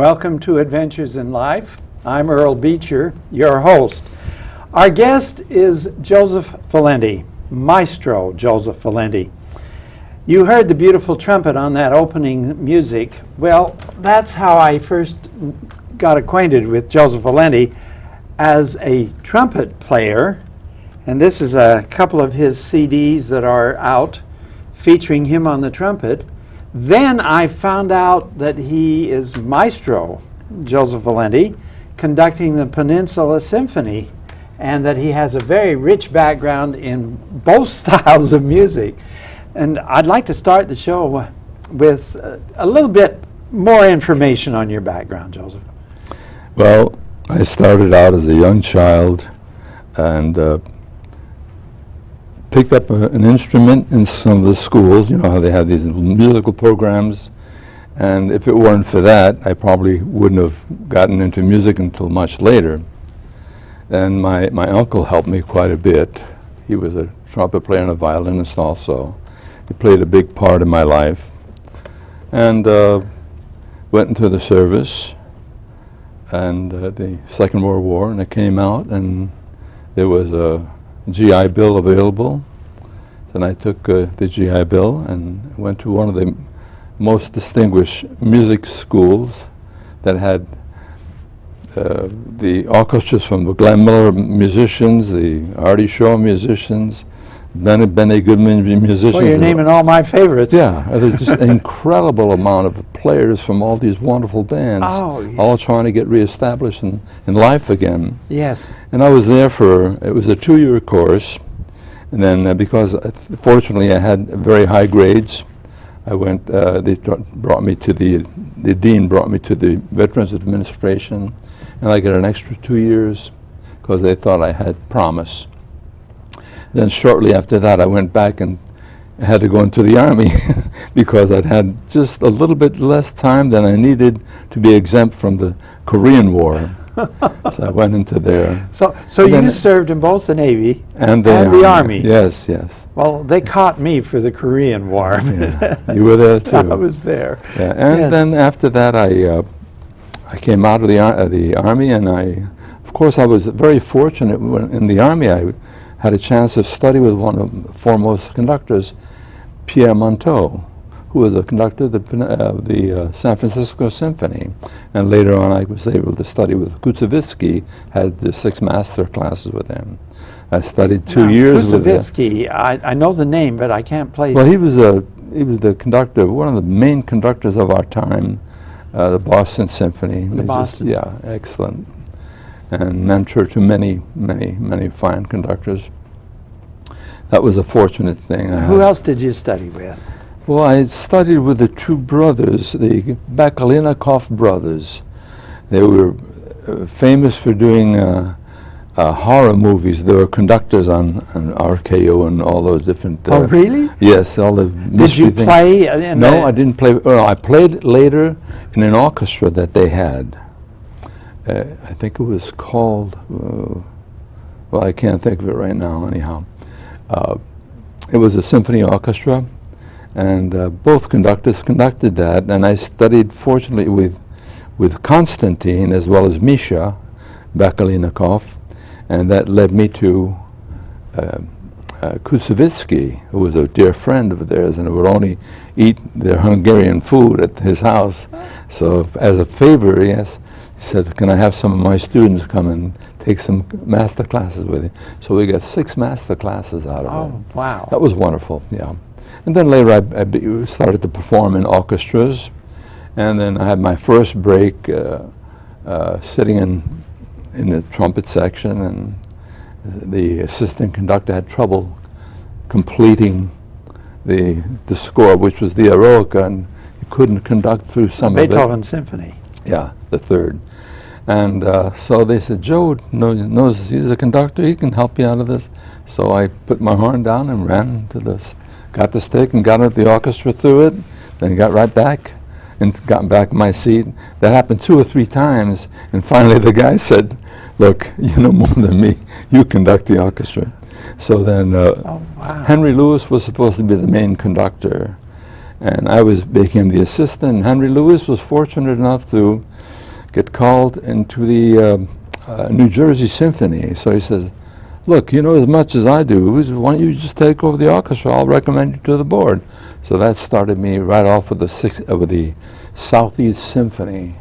Welcome to Adventures in Life. I'm Earl Beecher, your host. Our guest is Joseph Valenti, Maestro Joseph Valenti. You heard the beautiful trumpet on that opening music. Well, that's how I first got acquainted with Joseph Valenti as a trumpet player. And this is a couple of his CDs that are out featuring him on the trumpet. Then I found out that he is Maestro Joseph Valenti, conducting the Peninsula Symphony, and that he has a very rich background in both styles of music. And I'd like to start the show with a little bit more information on your background, Joseph. Well, I started out as a young child and picked up an instrument in some of the schools. You know how they have these musical programs, and if it weren't for that, I probably wouldn't have gotten into music until much later. And my uncle helped me quite a bit. He was a trumpet player and a violinist also. He played a big part in my life. And went into the service and the Second World War, and I came out and there was a GI Bill available. Then I took the GI Bill and went to one of the most distinguished music schools that had the orchestras from the Glenn Miller musicians, the Artie Shaw musicians, Benny Goodman musicians. Well, you're naming all my favorites. Yeah, there's just an incredible amount of players from all these wonderful bands, all trying to get reestablished in life again. Yes. And I was there it was a 2-year course, and then because fortunately I had very high grades, I went, they brought me to the dean brought me to the Veterans Administration, and I got an extra 2 years because they thought I had promise. Then shortly after that, I went back and had to go into the Army because I'd had just a little bit less time than I needed to be exempt from the Korean War. So I went into there. So you served in both the Navy and the Army. Yes, yes. Well, they caught me for the Korean War. Yeah. You were there too. I was there. Yeah. And then after that, I came out of the Army, and of course, I was very fortunate when in the Army. I had a chance to study with one of the foremost conductors, Pierre Monteau, who was a conductor of the San Francisco Symphony. And later on I was able to study with Kutsevitsky, had the 6 master classes with him. I studied 2 years with him. Kutsevitsky, I know the name, but I can't place. Well, he was the conductor, one of the main conductors of our time, the Boston Symphony. The Boston. Yeah, excellent. And mentor to many, many, many fine conductors. That was a fortunate thing. Who else did you study with? Well, I studied with the 2 brothers, the Bakalinakov brothers. They were famous for doing horror movies. They were conductors on RKO and all those different... oh, really? Yes, all the Did you play in No, I didn't play. I played later in an orchestra that they had. I think it was called, well, I can't think of it right now, anyhow. It was a symphony orchestra, and both conductors conducted that, and I studied, fortunately, with Konstantin as well as Misha Bakalinakov, and that led me to Kusevitsky, who was a dear friend of theirs, and would only eat their Hungarian food at his house. So as a favor, yes, he said, can I have some of my students come and take some master classes with you? So we got 6 master classes out of it. Oh, wow. That was wonderful, yeah. And then later I started to perform in orchestras, and then I had my first break sitting in the trumpet section, and the assistant conductor had trouble completing the score, which was the Eroica, and he couldn't conduct through some of it. Beethoven Symphony. Yeah, the 3rd. And so they said, Joe knows he's a conductor, he can help you out of this. So I put my horn down and ran to got the stick and got the orchestra through it, then got right back and got back in my seat. That happened 2 or 3 times, and finally the guy said, look, you know more than me, you conduct the orchestra. So then Henry Lewis was supposed to be the main conductor, and I became the assistant. Henry Lewis was fortunate enough to get called into the New Jersey Symphony. So he says, look, you know as much as I do, why don't you just take over the orchestra? I'll recommend you to the board. So that started me right off with the Southeast Symphony.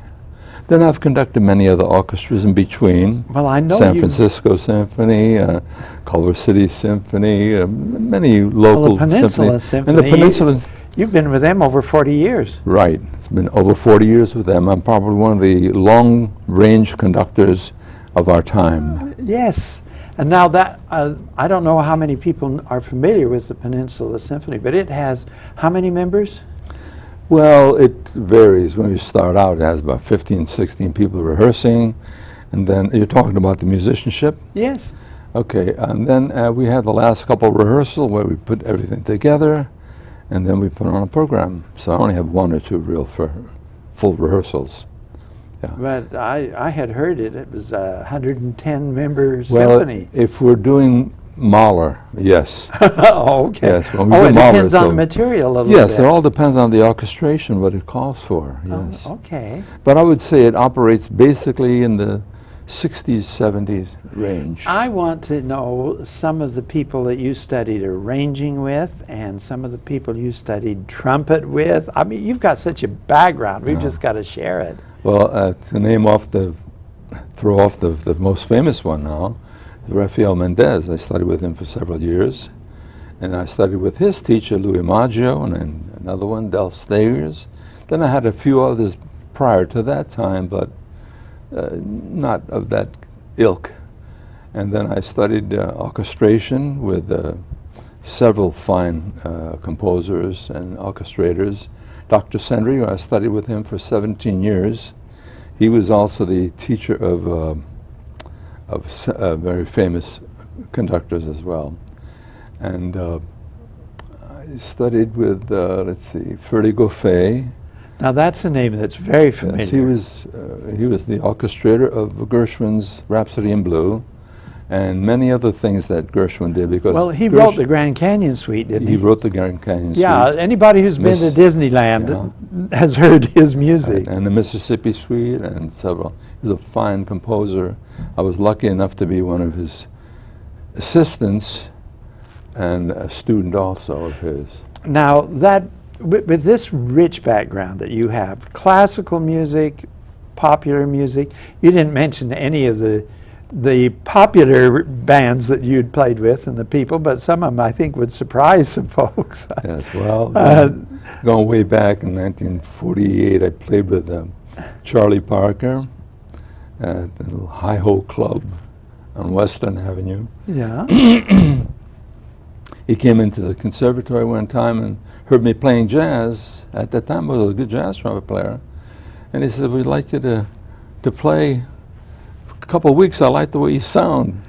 Then I've conducted many other orchestras in between. Well, I know San Francisco Symphony, Culver City Symphony, many local the Peninsula symphonies. And the Peninsula. You've been with them over 40 years. Right. It's been over 40 years with them. I'm probably one of the long-range conductors of our time. Yes. And now that, I don't know how many people are familiar with the Peninsula Symphony, but it has how many members? Well, it varies. When you start out, it has about 15, 16 people rehearsing. And then you're talking about the musicianship? Yes. Okay. And then we had the last couple of rehearsals where we put everything together, and then we put on a program. So I only have one or two real full rehearsals. Yeah. But I had heard it was a 110-member Well, symphony. if we're doing Mahler, yes. Oh, okay. Yes, when we Oh, do it Mahler, depends on so- the material a little Yes, bit. it all depends on the orchestration, what it calls for, yes. Oh, okay. But I would say it operates basically in the 60s, 70s range. I want to know some of the people that you studied arranging with and some of the people you studied trumpet with. I mean, you've got such a background. We've just got to share it. Well, to throw off the most famous one now, Rafael Mendez. I studied with him for several years. And I studied with his teacher, Louis Maggio, and then another one, Del Stagers. Then I had a few others prior to that time, but not of that ilk. And then I studied orchestration with several fine composers and orchestrators. Dr. Sendry, I studied with him for 17 years. He was also the teacher of very famous conductors as well. And I studied with, let's see, Ferdy Goffey. Now that's a name that's very familiar. Yes, he was the orchestrator of Gershwin's Rhapsody in Blue and many other things that Gershwin did, because Well, he wrote the Grand Canyon Suite, didn't he? He wrote the Grand Canyon Yeah, Suite. anybody who's been to Disneyland has heard his music. And the Mississippi Suite and several. He's a fine composer. I was lucky enough to be one of his assistants and a student also of his. Now, with this rich background that you have, classical music, popular music, you didn't mention any of the popular bands that you'd played with and the people, but some of them I think would surprise some folks. Yes, well, going way back in 1948, I played with Charlie Parker at the little Hi-Ho Club on Western Avenue. Yeah. He came into the conservatory one time and heard me playing jazz. At that time, I was a good jazz trumpet player. And he said, we'd like you to play for a couple of weeks. I like the way you sound.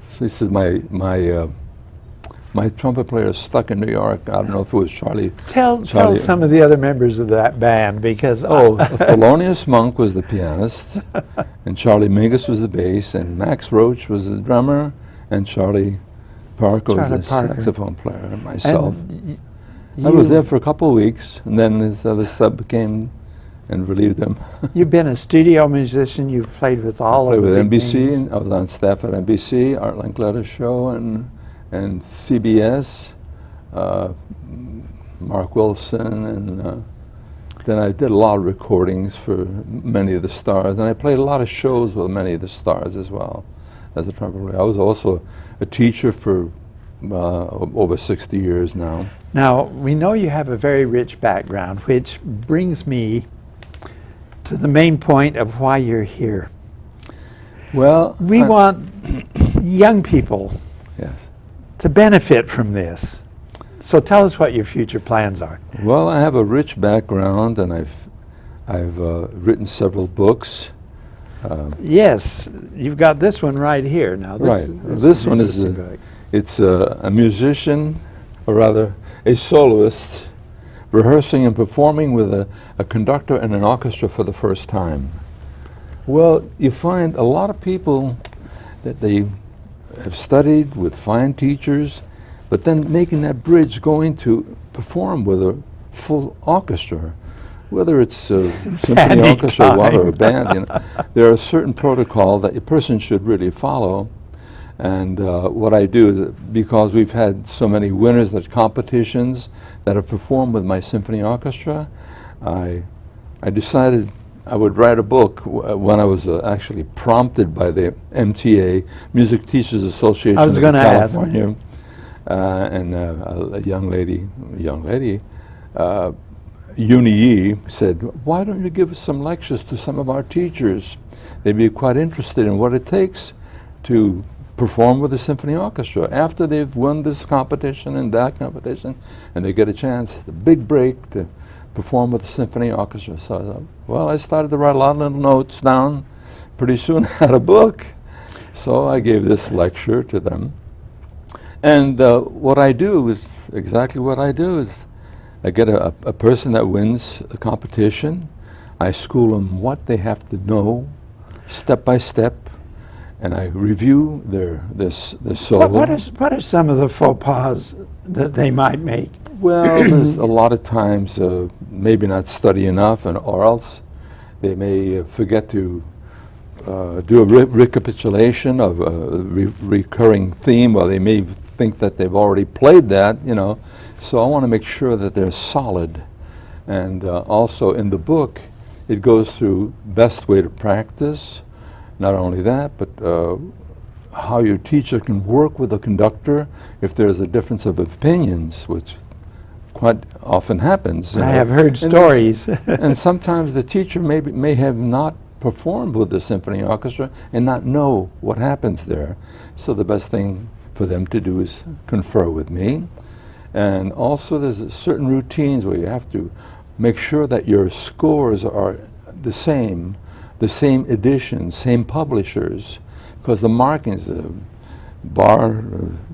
So he says, my trumpet player is stuck in New York. I don't know if it was Charlie. Tell some of the other members of that band, because Thelonious Monk was the pianist, and Charlie Mingus was the bass, and Max Roach was the drummer, and Charlie Parker was the saxophone player, and myself. I was there for a couple of weeks, and then his other sub came and relieved him. You've been a studio musician. You've played with all of the with big NBC, names. and I was on staff at NBC, Art Linkletter's show, and CBS, Mark Wilson, and then I did a lot of recordings for many of the stars, and I played a lot of shows with many of the stars as well as a trumpet player. I was also a teacher for over 60 years now. Now, we know you have a very rich background, which brings me to the main point of why you're here. Well, We want young people yes. to benefit from this. So tell us what your future plans are. Well, I have a rich background, and I've written several books. Yes, you've got this one right here. Now, This one is it's a musician, or rather a soloist, rehearsing and performing with a conductor and an orchestra for the first time. Well, you find a lot of people that they have studied with fine teachers, but then making that bridge going to perform with a full orchestra whether it's a symphony Sandy orchestra or a time. band, there are certain protocol that a person should really follow. And what I do is, because we've had so many winners at competitions that have performed with my symphony orchestra, I decided I would write a book when I was actually prompted by the MTA, Music Teachers Association I was of going to ask. California, and a young lady, Uni said, "Why don't you give some lectures to some of our teachers? They'd be quite interested in what it takes to perform with the symphony orchestra after they've won this competition and that competition, and they get a chance, the big break, to perform with the symphony orchestra." So I thought, well, I started to write a lot of little notes down. Pretty soon I had a book. So I gave this lecture to them. And what I do is exactly what I do is I get a person that wins a competition. I school them what they have to know, step by step, and I review their solo. What are some of the faux pas that they might make? Well, there's a lot of times maybe not study enough, or else they may forget to do a recapitulation of a recurring theme, or they may think that they've already played that, So I want to make sure that they're solid. And also in the book, it goes through best way to practice. Not only that, but how your teacher can work with the conductor if there's a difference of opinions, which quite often happens. I have heard stories. And sometimes the teacher may have not performed with the symphony orchestra and not know what happens there. So the best thing for them to do is confer with me. And also there's certain routines where you have to make sure that your scores are the same editions, same publishers, because the markings, bar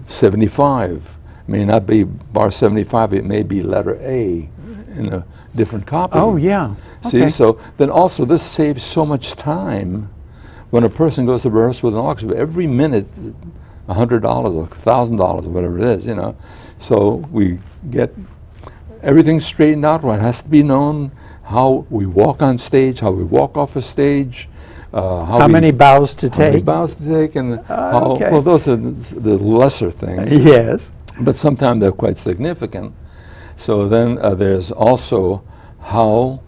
75 may not be bar 75, it may be letter A in a different copy. Oh, yeah. See, Okay. so then also this saves so much time when a person goes to rehearse with an orchestra. Every minute, $100 or $1,000 or whatever it is, So we get everything straightened out. What has to be known, how we walk on stage, how we walk off a stage, How many bows to how many take? bows to take, and okay. well, those are the lesser things. Yes. But sometimes they're quite significant. So then there's also how,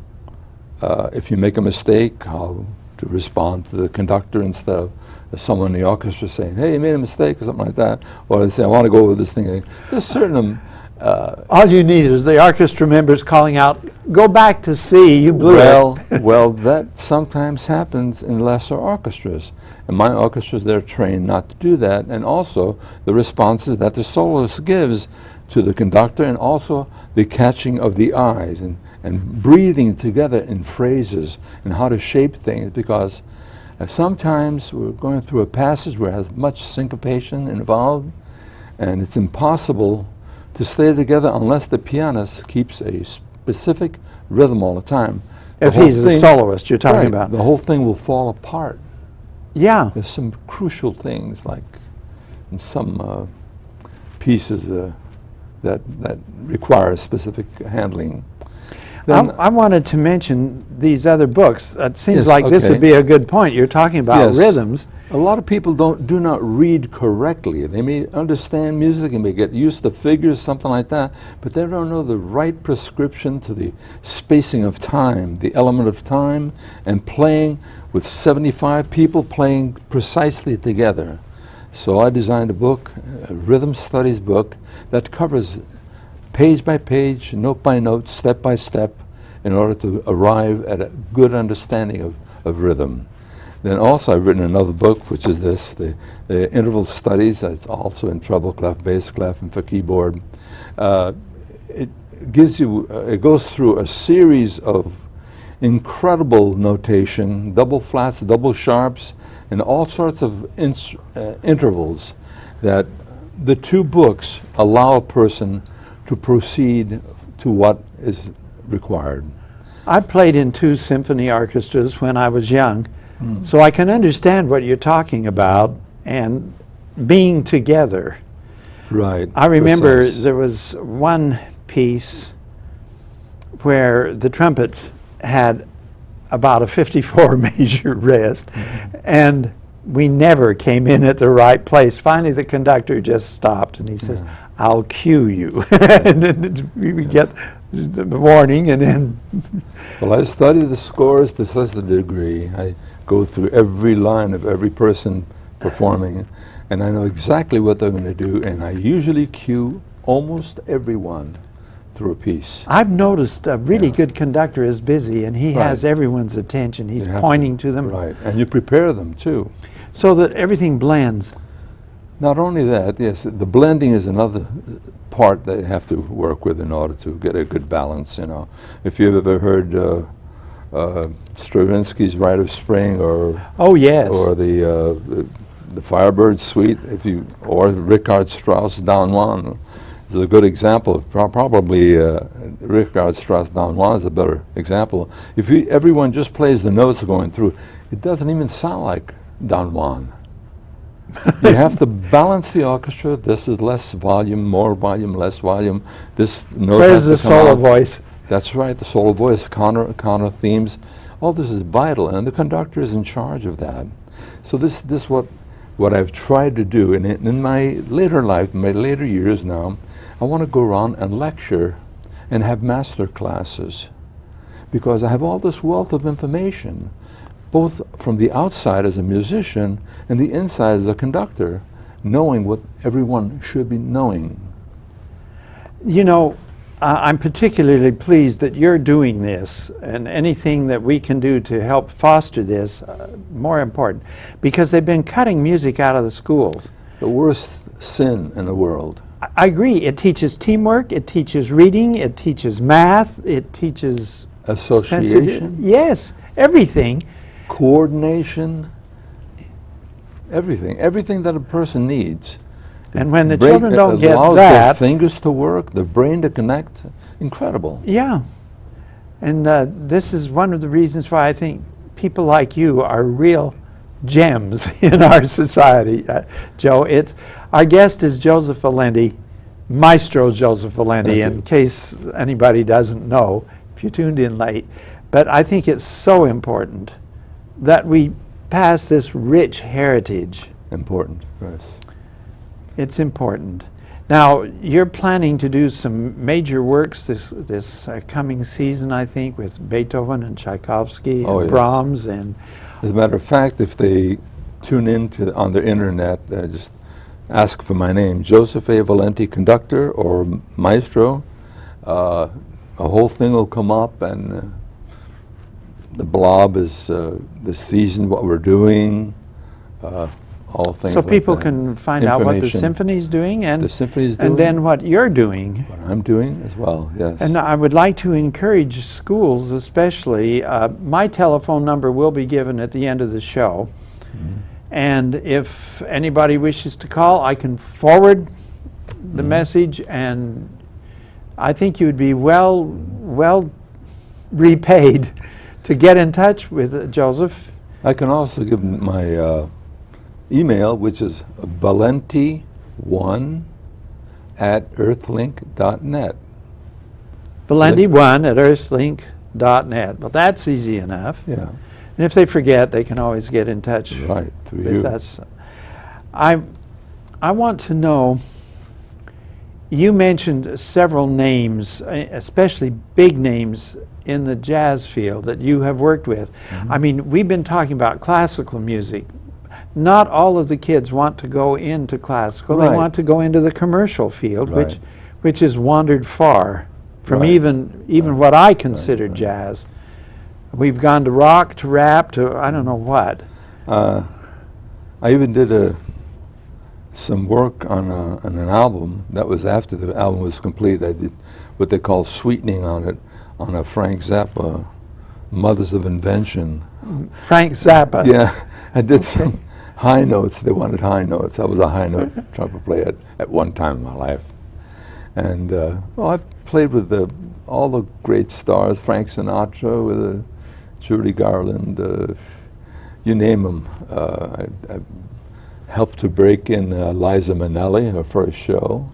if you make a mistake, how to respond to the conductor instead of someone in the orchestra saying, "Hey, you made a mistake," or something like that. Or they say, "I want to go over this thing." There's certain All you need is the orchestra members calling out, "Go back to C, you blew it." well, that sometimes happens in lesser orchestras. In my orchestras, they're trained not to do that. And also the responses that the soloist gives to the conductor, and also the catching of the eyes and breathing together in phrases and how to shape things, because sometimes we're going through a passage where it has much syncopation involved, and it's impossible to stay together unless the pianist keeps a specific rhythm all the time. If he's the soloist you're talking Right, about. the whole thing will fall apart. Yeah. There's some crucial things, like in some pieces that require specific handling. Then I wanted to mention these other books. It seems Yes, like this okay. would be a good point. You're talking about Yes. rhythms. a lot of people do not read correctly. They may understand music and may get used to figures, something like that, but they don't know the right prescription to the spacing of time, the element of time, and playing with 75 people playing precisely together. So I designed a book, a rhythm studies book, that covers page by page, note by note, step by step, in order to arrive at a good understanding of rhythm. Then also I've written another book, which is this, the interval studies. It's also in treble clef, bass clef, and for keyboard. It gives you, it goes through a series of incredible notation, double flats, double sharps, and all sorts of intervals that the two books allow a person to proceed to what is required. I played in 2 symphony orchestras when I was young, so I can understand what you're talking about and being together. Right. I remember precise. there was one piece where the trumpets had about a 54 measure rest, and we never came in at the right place. Finally, the conductor just stopped, and he said, "I'll cue you." And then we get the warning, and then... Well, I study the scores to such a degree. I go through every line of every person performing, and I know exactly what they're going to do, and I usually cue almost everyone through a piece. I've noticed a really good conductor is busy, and he has everyone's attention. He's pointing to them. Right, and you prepare them too. So that everything blends. Not only that, yes, the blending is another part that you have to work with in order to get a good balance, you know. If you've ever heard Stravinsky's Rite of Spring, or oh yes, or the Firebird Suite, or Richard Strauss Don Juan is a good example. Probably Richard Strauss Don Juan is a better example. If everyone just plays the notes going through, it doesn't even sound like Don Juan. You have to balance the orchestra. This is less volume, more volume, less volume. This note where's has the to come solo out. voice? That's right, the solo voice, counter themes. All this is vital, and the conductor is in charge of that. So this what I've tried to do, and in my later life, my later years now, I want to go around and lecture and have master classes, because I have all this wealth of information, both from the outside as a musician and the inside as a conductor, knowing what everyone should be knowing. You know, I'm particularly pleased that you're doing this, and anything that we can do to help foster this, more important, because they've been cutting music out of the schools. The worst sin in the world. I agree. It teaches teamwork, it teaches reading, it teaches math, it teaches Association. Yes, everything. Coordination, everything that a person needs. And when the Brain children don't get allows their that, fingers to work, the brain to connect, incredible. yeah. And this is one of the reasons why I think people like you are real gems in our society, Joe. Our guest is Joseph Valenti, Maestro Joseph Valenti, in case anybody doesn't know, if you tuned in late. But I think it's so important that we pass this rich heritage. Important, yes. It's important. Now, you're planning to do some major works this coming season, I think, with Beethoven and Tchaikovsky and yes. Brahms. And As a matter of fact, if they tune in on the internet, just ask for my name, Joseph A. Valenti, conductor or maestro, a whole thing will come up, and the blob is the season, what we're doing, all things so like people that. can find out what the Information. symphony's doing, and The symphony's doing, and then what you're doing. what I'm doing as well, yes. And I would like to encourage schools, especially. My telephone number will be given at the end of the show. And if anybody wishes to call, I can forward the message, and I think you'd be well repaid to get in touch with Joseph. I can also give my email, which is valenti1@earthlink.net. Valenti1@earthlink.net. Well, that's easy enough. Yeah, And if they forget, they can always get in touch right, through with you. us. I want to know, you mentioned several names, especially big names in the jazz field that you have worked with. I mean, we've been talking about classical music. Not all of the kids want to go into classical. They Right. want to go into the commercial field, Right. which has wandered far from Right. even what I consider jazz. We've gone to rock, to rap, to I don't know what. I even did some work on an album that was after the album was complete. I did what they call sweetening on it, on a Frank Zappa, Mothers of Invention. Frank Zappa. Yeah, I did some high notes. They wanted high notes. I was a high note trumpet player at one time in my life. And well, I've played with all the great stars, Frank Sinatra, with Judy Garland, you name them. I helped to break in Liza Minnelli, her first show.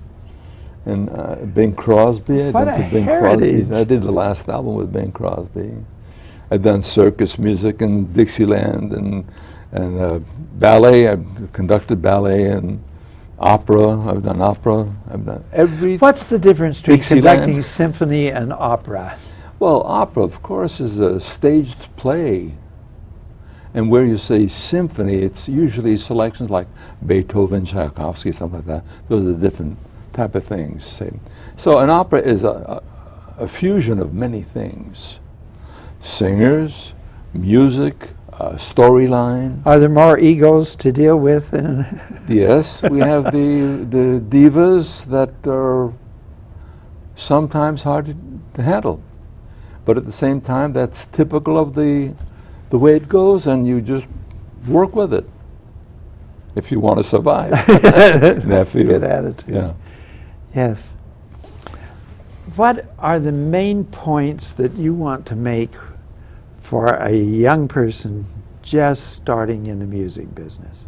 And Bing Crosby. What a heritage. I did the last album with Bing Crosby. I've done circus music and Dixieland and ballet. I've conducted ballet and opera. I've done opera. I've done every. What's the difference between Dixieland. conducting symphony and opera? Well, opera, of course, is a staged play. And where you say symphony, it's usually selections like Beethoven, Tchaikovsky, something like that. Those are different type of things. Say. So an opera is a fusion of many things. Singers, music, storyline. Are there more egos to deal with? Yes, we have the divas that are sometimes hard to handle. But at the same time, that's typical of the way it goes, and you just work with it if you want to survive. Good attitude. Yeah. Yes. What are the main points that you want to make for a young person just starting in the music business?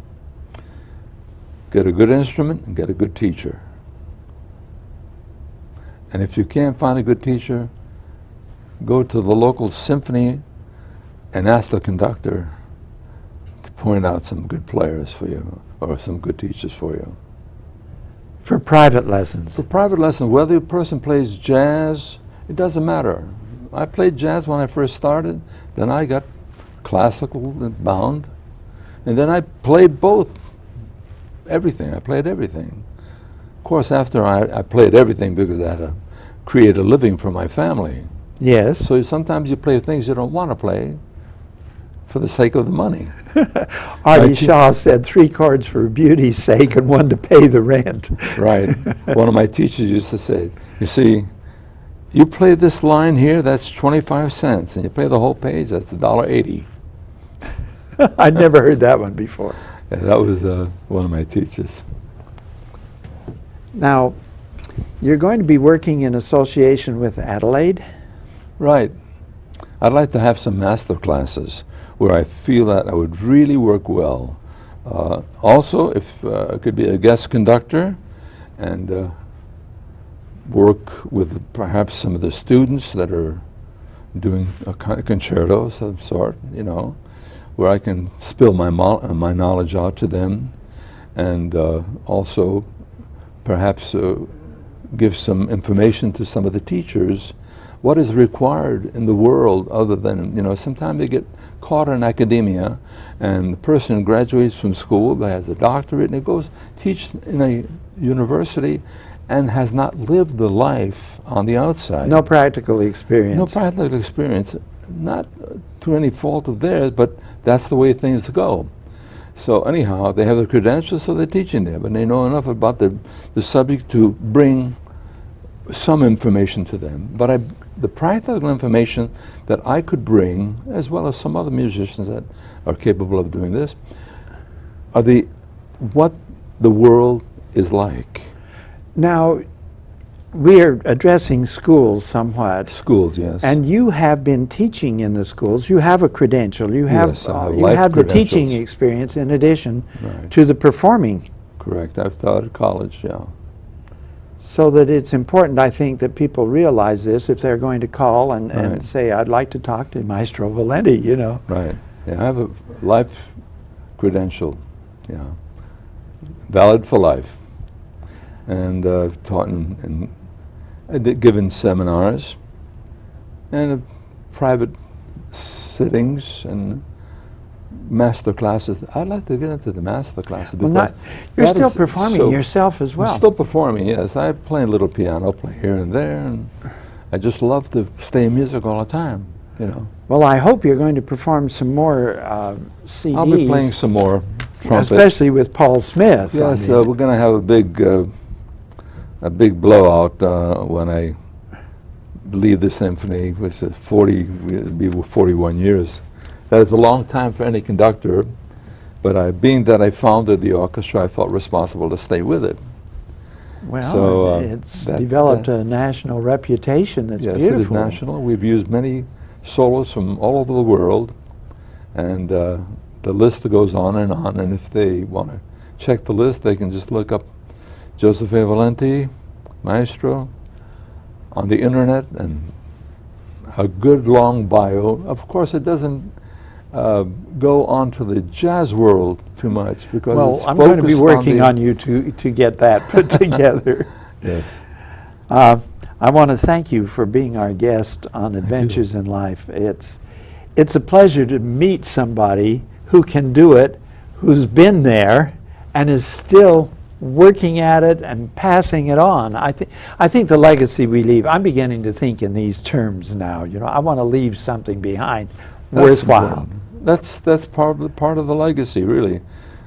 Get a good instrument and get a good teacher. And if you can't find a good teacher, go to the local symphony and ask the conductor to point out some good players for you or some good teachers for you. For private lessons? For private lessons, whether a person plays jazz, it doesn't matter. I played jazz when I first started, then I got classical bound, and then I played both. Everything. I played everything. Of course, after I played everything because I had to create a living for my family. Yes. So sometimes you play things you don't want to play for the sake of the money. Artie Shaw said 3 chords for beauty's sake and 1 to pay the rent. Right. One of my teachers used to say, you see, you play this line here, that's 25 cents, and you play the whole page, that's $1.80. I'd never heard that one before. Yeah, that was one of my teachers. Now, you're going to be working in association with Adelaide? Right. I'd like to have some master classes where I feel that I would really work well. Also, if I could be a guest conductor and work with perhaps some of the students that are doing a kind of concerto of some sort, you know, where I can spill my knowledge out to them, and also perhaps give some information to some of the teachers what is required in the world other than, you know, sometimes they get caught in academia and the person graduates from school, but has a doctorate, and it goes teach in a university and has not lived the life on the outside. No practical experience. No practical experience, not to any fault of theirs, but that's the way things go. So anyhow, they have the credentials, so they're teaching there, but they know enough about the subject to bring some information to them. But the practical information that I could bring, as well as some other musicians that are capable of doing this, are what the world is like. Now, we are addressing schools somewhat. Schools, yes. And you have been teaching in the schools. You have a credential. You have, Yes, I have you life have the teaching credentials. experience in addition Right. to the performing. Correct. I've taught at college, yeah. So that it's important, I think, that people realize this if they're going to call and Right. say, I'd like to talk to Maestro Valenti, you know. Right. Yeah, I have a life credential, yeah. Valid for life. And I've taught given seminars and private sittings and master classes. I'd like to get into the master classes. Well, because you're that still is performing so- yourself as well. I'm still performing, yes. I play a little piano, play here and there, and I just love to stay in music all the time, you know. Well, I hope you're going to perform some more CDs. I'll be playing some more trumpet. Especially with Paul Smith. I Yes, mean. we're going to have a big blowout when I leave the symphony, which is 41 years. That is a long time for any conductor, but being that I founded the orchestra, I felt responsible to stay with it. Well, So, it's that's developed that. a national reputation that's Yes, beautiful. it is national. We've used many soloists from all over the world, and the list goes on, and if they want to check the list, they can just look up Joseph A. Valenti, Maestro, on the internet, and a good long bio. Of course, it doesn't go on to the jazz world too much because Well, it's I'm going to be focused working the- on you to get that put together. Yes. I want to thank you for being our guest on Adventures in Life. It's a pleasure to meet somebody who can do it, who's been there, and is still working at it and passing it on. I think the legacy we leave, I'm beginning to think in these terms now. You know, I want to leave something behind worthwhile. That's part of the legacy, really.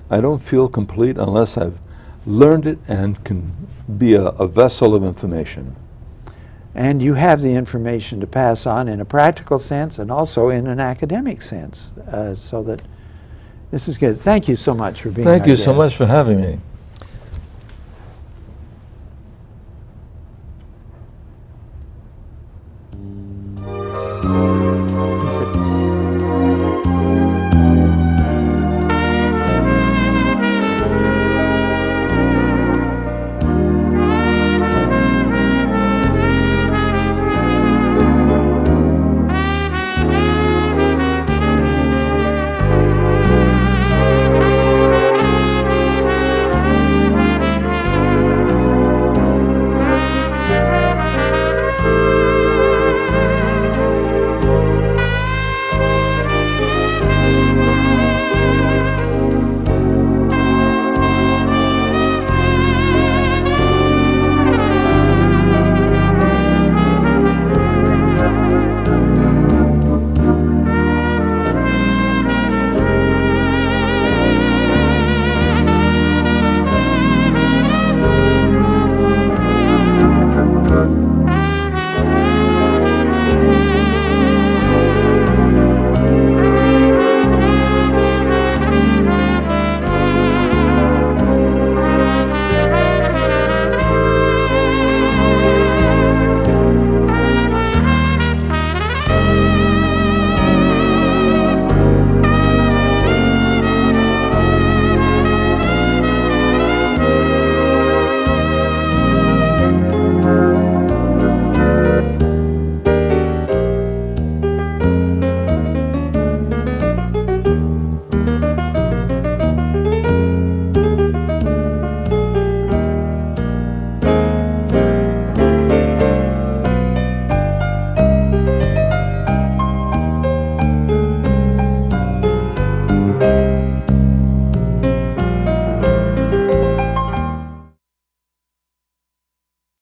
I don't feel complete unless I've learned it and can be a vessel of information. And you have the information to pass on in a practical sense and also in an academic sense, so that this is good. Thank you so much for being Thank our you so guest. much for having me.